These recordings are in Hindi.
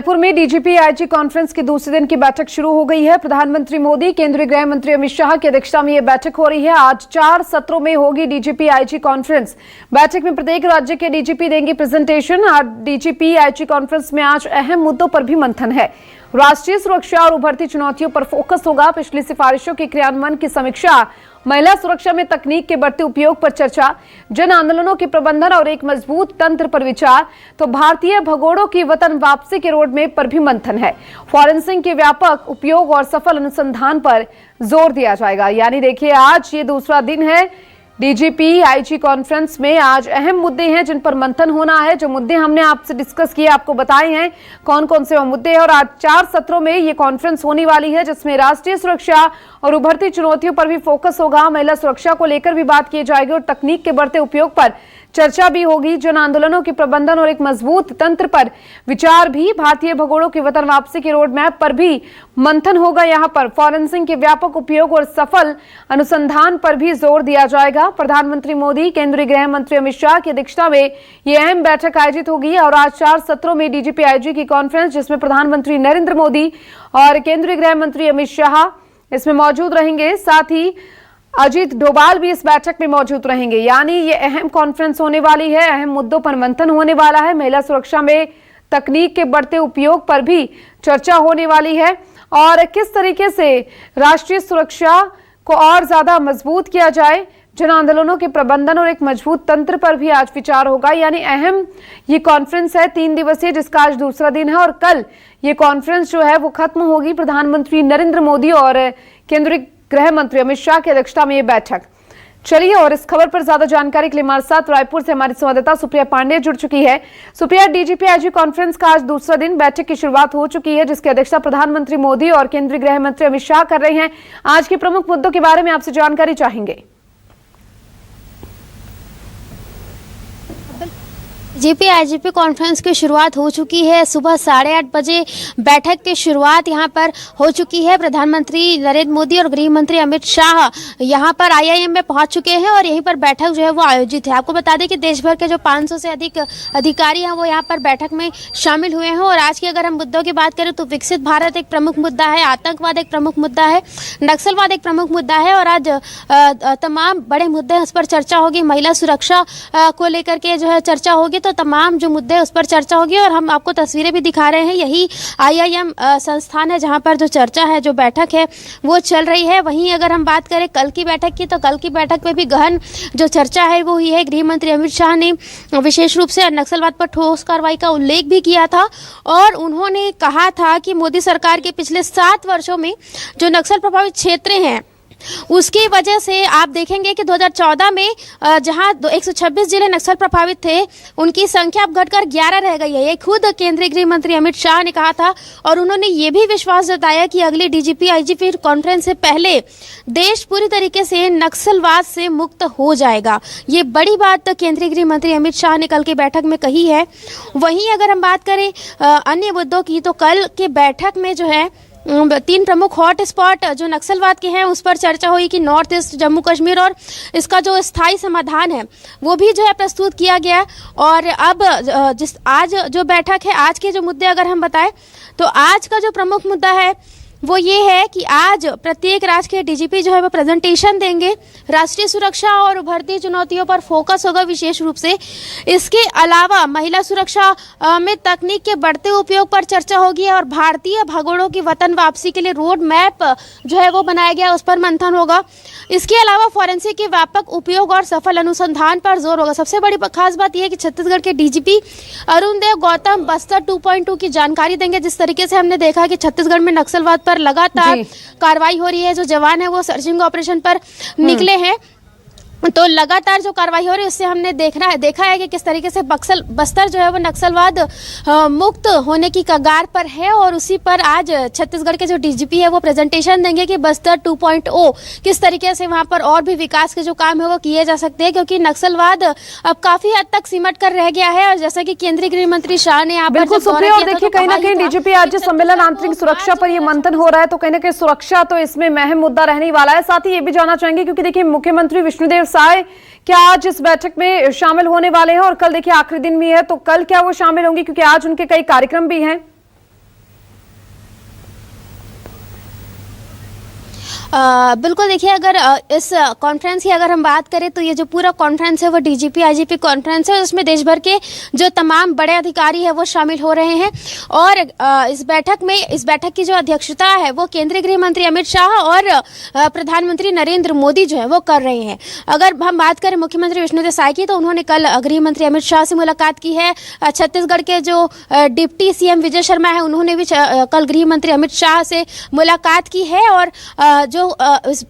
जयपुर में डीजीपी आईजी कॉन्फ्रेंस की दूसरे दिन की बैठक शुरू हो गई है। प्रधानमंत्री मोदी, केंद्रीय गृह मंत्री अमित शाह की अध्यक्षता में यह बैठक हो रही है। आज 4 सत्रों में होगी डीजीपी आईजी कॉन्फ्रेंस। बैठक में प्रत्येक राज्य के डीजीपी देंगे प्रेजेंटेशन। आज डीजीपी आईजी कॉन्फ्रेंस में आज अहम मुद्दों पर भी मंथन है। राष्ट्रीय सुरक्षा और उभरती चुनौतियों पर फोकस होगा। पिछली सिफारिशों के क्रियान्वयन की समीक्षा, महिला सुरक्षा में तकनीक के बढ़ते उपयोग पर चर्चा, जन आंदोलनों के प्रबंधन और एक मजबूत तंत्र पर विचार, तो भारतीय भगोड़ों की वतन वापसी के रोडमैप पर भी मंथन है। फॉरेंसिक के व्यापक उपयोग और सफल अनुसंधान पर जोर दिया जाएगा। यानी देखिए, आज ये दूसरा दिन है डीजीपी आईजी कॉन्फ्रेंस में। आज अहम मुद्दे हैं जिन पर मंथन होना है। जो मुद्दे हमने आपसे डिस्कस किए, आपको बताए हैं कौन कौन से वो मुद्दे हैं। और आज 4 सत्रों में ये कॉन्फ्रेंस होने वाली है, जिसमें राष्ट्रीय सुरक्षा और उभरती चुनौतियों पर भी फोकस होगा। महिला सुरक्षा को लेकर भी बात की जाएगी और तकनीक के बढ़ते उपयोग पर चर्चा भी होगी। जन आंदोलनों के प्रबंधन और एक मजबूत तंत्र पर विचार भी। भारतीय भगोड़ों की वतन वापसी के रोड मैप पर भी मंथन होगा। यहाँ पर फॉरेंसिक के व्यापक उपयोग और सफल अनुसंधान पर भी जोर दिया जाएगा। प्रधानमंत्री मोदी, केंद्रीय गृह मंत्री अमित शाह की अध्यक्षता में ये अहम बैठक आयोजित होगी। और आज 4 सत्रों में डीजीपी आईजी की कॉन्फ्रेंस, जिसमें प्रधानमंत्री नरेंद्र मोदी और केंद्रीय गृह मंत्री अमित शाह इसमें मौजूद रहेंगे। साथ ही अजीत डोभाल भी इस बैठक में मौजूद रहेंगे। यानी ये अहम कॉन्फ्रेंस होने वाली है। अहम मुद्दों पर मंथन होने वाला है। महिला सुरक्षा में तकनीक के बढ़ते उपयोग पर भी चर्चा होने वाली है और किस तरीके से राष्ट्रीय सुरक्षा को और ज्यादा मजबूत किया जाए। जन आंदोलनों के प्रबंधन और एक मजबूत तंत्र पर भी आज विचार होगा। यानी अहम ये कॉन्फ्रेंस है, 3 दिवसीय, जिसका आज दूसरा दिन है और कल ये कॉन्फ्रेंस जो है वो खत्म होगी। प्रधानमंत्री नरेंद्र मोदी और केंद्रीय गृह मंत्री अमित शाह की अध्यक्षता में ये बैठक। चलिए, और इस खबर पर ज्यादा जानकारी के लिए हमारे साथ रायपुर से हमारी संवाददाता सुप्रिया पांडे जुड़ चुकी है। सुप्रिया, डीजीपी आईजी कॉन्फ्रेंस का आज दूसरा दिन, बैठक की शुरुआत हो चुकी है, जिसकी अध्यक्षता प्रधानमंत्री मोदी और केंद्रीय गृह मंत्री अमित शाह कर रहे हैं। आज के प्रमुख मुद्दों के बारे में आपसे जानकारी चाहेंगे। डीजीपी आईजीपी कॉन्फ्रेंस की शुरुआत हो चुकी है। सुबह 8:30 बजे बैठक की शुरुआत यहां पर हो चुकी है। प्रधानमंत्री नरेंद्र मोदी और गृह मंत्री अमित शाह यहां पर आईआईएम में पहुंच चुके हैं और यहीं पर बैठक जो है वो आयोजित है। आपको बता दें कि देश भर के जो 500 से अधिक अधिकारी हैं वो यहां पर बैठक में शामिल हुए हैं। और आज की अगर हम मुद्दों की बात करें तो विकसित भारत एक प्रमुख मुद्दा है, आतंकवाद एक प्रमुख मुद्दा है, नक्सलवाद एक प्रमुख मुद्दा है और आज तमाम बड़े मुद्दे उस पर चर्चा होगी। महिला सुरक्षा को लेकर के जो है चर्चा होगी, तो तमाम जो मुद्दे उस पर चर्चा होगी। और हम आपको तस्वीरें भी दिखा रहे हैं, यही आईआईएम संस्थान है जहां पर जो चर्चा है, जो बैठक है वो चल रही है। वहीं अगर हम बात करें कल की बैठक की, तो कल की बैठक में भी गहन जो चर्चा है वो हुई है। गृह मंत्री अमित शाह ने विशेष रूप से नक्सलवाद पर ठोस कार्रवाई का उल्लेख भी किया था और उन्होंने कहा था कि मोदी सरकार के पिछले 7 वर्षों में जो नक्सल प्रभावित क्षेत्र हैं उसकी वजह से आप देखेंगे कि 2014 में जहां 126 जिले नक्सल प्रभावित थे, उनकी संख्या अब घटकर 11 रह गई है। ये खुद केंद्रीय गृह मंत्री अमित शाह ने कहा था और उन्होंने ये भी विश्वास जताया कि अगली डीजीपी आईजीपी कॉन्फ्रेंस से पहले देश पूरी तरीके से नक्सलवाद से मुक्त हो जाएगा। ये बड़ी बात केंद्रीय गृह मंत्री अमित शाह ने कल की बैठक में कही है। वहीं अगर हम बात करें अन्य मुद्दों की, तो कल के बैठक में जो है 3 प्रमुख हॉट स्पॉट जो नक्सलवाद के हैं उस पर चर्चा हुई कि नॉर्थ ईस्ट जम्मू कश्मीर और इसका जो स्थायी समाधान है वो भी जो है प्रस्तुत किया गया। और अब आज जो बैठक है, आज के जो मुद्दे अगर हम बताएं तो आज का जो प्रमुख मुद्दा है वो ये है कि आज प्रत्येक राज्य के डीजीपी जो है वो प्रेजेंटेशन देंगे। राष्ट्रीय सुरक्षा और उभरती चुनौतियों पर फोकस होगा विशेष रूप से। इसके अलावा महिला सुरक्षा में तकनीक के बढ़ते उपयोग पर चर्चा होगी और भारतीय भगोड़ों की वतन वापसी के लिए रोड मैप जो है वो बनाया गया, उस पर मंथन होगा। इसके अलावा फॉरेंसिक के व्यापक उपयोग और सफल अनुसंधान पर जोर होगा। सबसे बड़ी खास बात यह है कि छत्तीसगढ़ के डीजीपी अरुण देव गौतम बस्तर 2.2 की जानकारी देंगे। जिस तरीके से हमने देखा कि छत्तीसगढ़ में नक्सलवाद पर लगातार कार्रवाई हो रही है, जो जवान है वो सर्चिंग ऑपरेशन पर निकले हैं, तो लगातार जो कार्रवाई हो रही है उससे हमने देखा है कि किस तरीके से बस्तर जो है वो नक्सलवाद मुक्त होने की कगार पर है। और उसी पर आज छत्तीसगढ़ के जो डीजीपी है वो प्रेजेंटेशन देंगे कि बस्तर 2.0 किस तरीके से वहां पर और भी विकास के जो काम है वो किए जा सकते हैं, क्योंकि नक्सलवाद अब काफी हद तक सिमट कर रह गया है। और जैसा कि केंद्रीय गृह मंत्री शाह ने यहाँ पर देखिए, कहीं ना कहीं डीजीपी आज सम्मेलन आंतरिक सुरक्षा पर ये मंथन हो रहा है, तो कहीं ना कहीं सुरक्षा तो इसमें अहम मुद्दा रहने वाला है। साथ ही ये भी जानना चाहेंगे, क्योंकि देखिए मुख्यमंत्री विष्णुदेव साय क्या आज इस बैठक में शामिल होने वाले हैं और कल देखिए आखिरी दिन भी है, तो कल क्या वो शामिल होंगे, क्योंकि आज उनके कई कार्यक्रम भी हैं। बिल्कुल, देखिए, अगर इस कॉन्फ्रेंस की अगर हम बात करें तो ये जो पूरा कॉन्फ्रेंस है वो डीजीपी आईजीपी कॉन्फ्रेंस है। उसमें देश भर के जो तमाम बड़े अधिकारी हैं वो शामिल हो रहे हैं और इस बैठक की जो अध्यक्षता है वो केंद्रीय गृह मंत्री अमित शाह और प्रधानमंत्री नरेंद्र मोदी जो है वो कर रहे हैं। अगर हम बात करें मुख्यमंत्री विष्णुदेव साय की, तो उन्होंने कल गृह मंत्री अमित शाह से मुलाकात की है। छत्तीसगढ़ के जो डिप्टी सीएम विजय शर्मा है उन्होंने भी कल गृह मंत्री अमित शाह से मुलाकात की है। और जो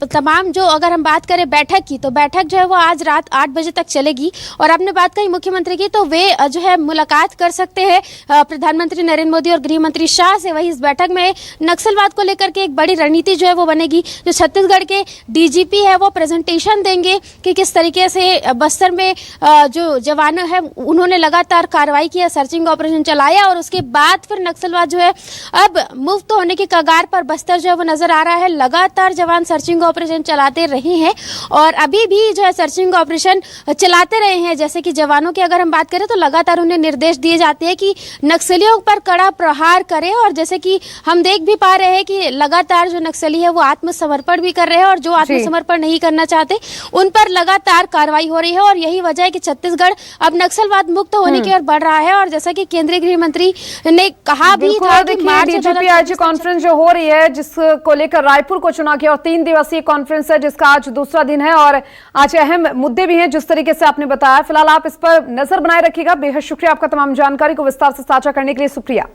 तमाम जो अगर हम बात करें बैठक की, तो बैठक जो है वो आज रात 8 बजे तक चलेगी। और आपने बात कही मुख्यमंत्री की, तो वे जो है मुलाकात कर सकते हैं प्रधानमंत्री नरेंद्र मोदी और गृह मंत्री शाह से। वही इस बैठक में नक्सलवाद को लेकर के एक बड़ी रणनीति जो है वो बनेगी। जो छत्तीसगढ़ के डीजीपी है वो प्रेजेंटेशन देंगे कि किस तरीके से बस्तर में जो जवान है उन्होंने लगातार कार्रवाई किया, सर्चिंग ऑपरेशन चलाया और उसके बाद फिर नक्सलवाद जो है अब मुक्त होने की कगार पर बस्तर जो है वो नजर आ रहा है। लगातार जवान सर्चिंग ऑपरेशन चलाते रहे हैं और अभी भी जो है सर्चिंग ऑपरेशन चलाते रहे हैं। जैसे कि जवानों की अगर हम बात करें तो लगातार उन्हें निर्देश दिए जाते हैं कि नक्सलियों पर कड़ा प्रहार करें। और जैसे कि हम देख भी पा रहे हैं कि लगातार जो नक्सली है वो आत्मसमर्पण भी कर रहे हैं और जो आत्मसमर्पण नहीं करना चाहते उन पर लगातार कार्रवाई हो रही है। और यही वजह है कि छत्तीसगढ़ अब नक्सलवाद मुक्त होने की ओर बढ़ रहा है। और जैसा कि केंद्रीय गृह मंत्री ने कहा भी था कि डीजीपी आईजी कॉन्फ्रेंस जो हो रही है जिसको लेकर रायपुर को चुना गया और 3 दिवसीय कॉन्फ्रेंस है जिसका आज दूसरा दिन है और आज अहम मुद्दे भी हैं जिस तरीके से आपने बताया। फिलहाल आप इस पर नजर बनाए रखिएगा। बेहद शुक्रिया आपका तमाम जानकारी को विस्तार से साझा करने के लिए। शुक्रिया।